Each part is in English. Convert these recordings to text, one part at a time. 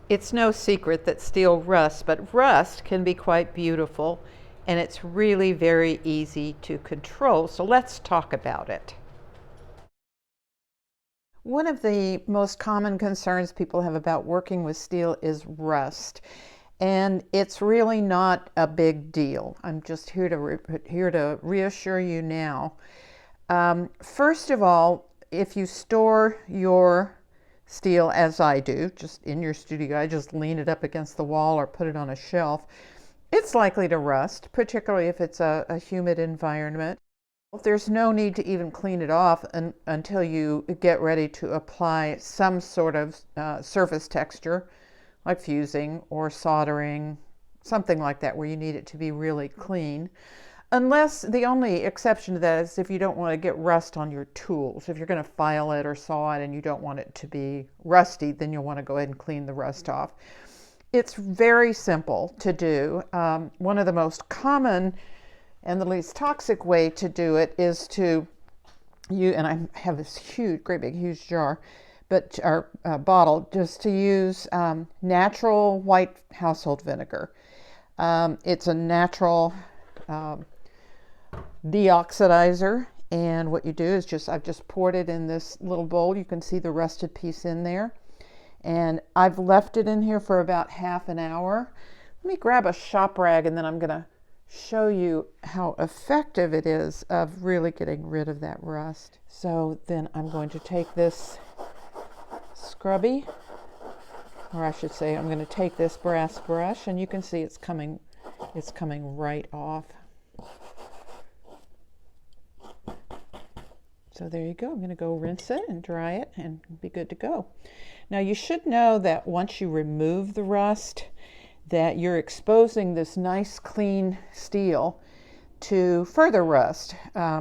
It's no secret that steel rusts, but rust can be quite beautiful and it's really very easy to control. So let's talk about it. One of the most common concerns people have about working with steel is rust. And it's really not a big deal. I'm just here to reassure you now. First of all, if you store your steel, as I do, just in your studio, I just lean it up against the wall or put it on a shelf, it's likely to rust, particularly if it's a humid environment. There's no need to even clean it off until you get ready to apply some sort of surface texture, like fusing or soldering, something like that, where you need it to be really clean. Unless the only exception to that is if you don't want to get rust on your tools. If you're going to file it or saw it and you don't want it to be rusty, then you'll want to go ahead and clean the rust off. It's very simple to do. One of the most common and the least toxic way to do it is to and I have this great big huge jar, but our bottle, just to use natural white household vinegar. It's a natural deoxidizer, and what you do is I've just poured it in this little bowl. You can see the rusted piece in there, and I've left it in here for about half an hour. Let me grab a shop rag and then I'm going to show you how effective it is of really getting rid of that rust. So then I'm going to take this scrubby, or I should say I'm going to take this brass brush, and you can see it's coming right off. So there you go. I'm going to go rinse it and dry it and be good to go. Now you should know that once you remove the rust, that you're exposing this nice clean steel to further rust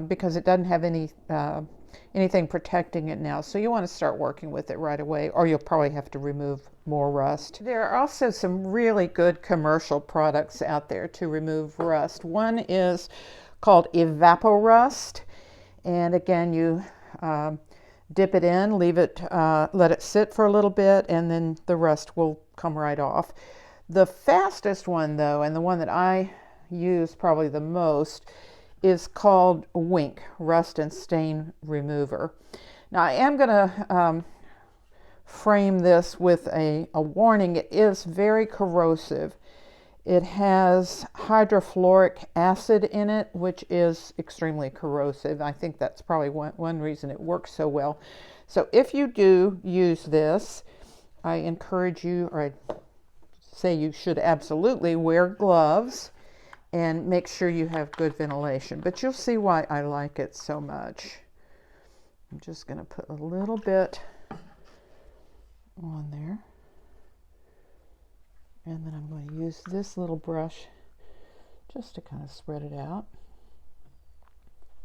because it doesn't have anything protecting it now. So you want to start working with it right away, or you'll probably have to remove more rust. There are also some really good commercial products out there to remove rust. One is called Evapo-Rust. And again, you dip it in, leave it, let it sit for a little bit, and then the rust will come right off. The fastest one, though, and the one that I use probably the most, is called Wink, Rust and Stain Remover. Now, I am going to frame this with a warning. It is very corrosive. It has hydrofluoric acid in it, which is extremely corrosive. I think that's probably one reason it works so well. So if you do use this, I encourage you, or I say you should absolutely wear gloves and make sure you have good ventilation. But you'll see why I like it so much. I'm just going to put a little bit on there. And then I'm going to use this little brush just to kind of spread it out.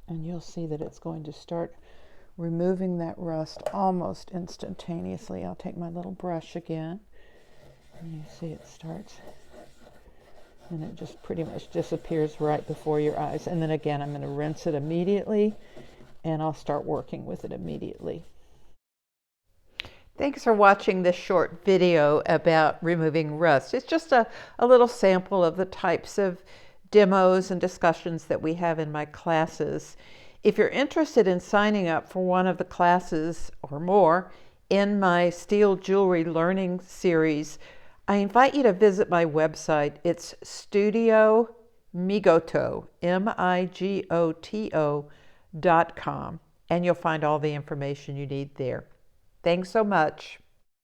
And you'll see that it's going to start removing that rust almost instantaneously. I'll take my little brush again. And you see it starts. And it just pretty much disappears right before your eyes. And then again, I'm going to rinse it immediately. And I'll start working with it immediately. Thanks for watching this short video about removing rust. It's just a little sample of the types of demos and discussions that we have in my classes. If you're interested in signing up for one of the classes or more in my Steel Jewelry Learning Series, I invite you to visit my website. It's Studio Migoto, migoto.com, and you'll find all the information you need there. Thanks so much.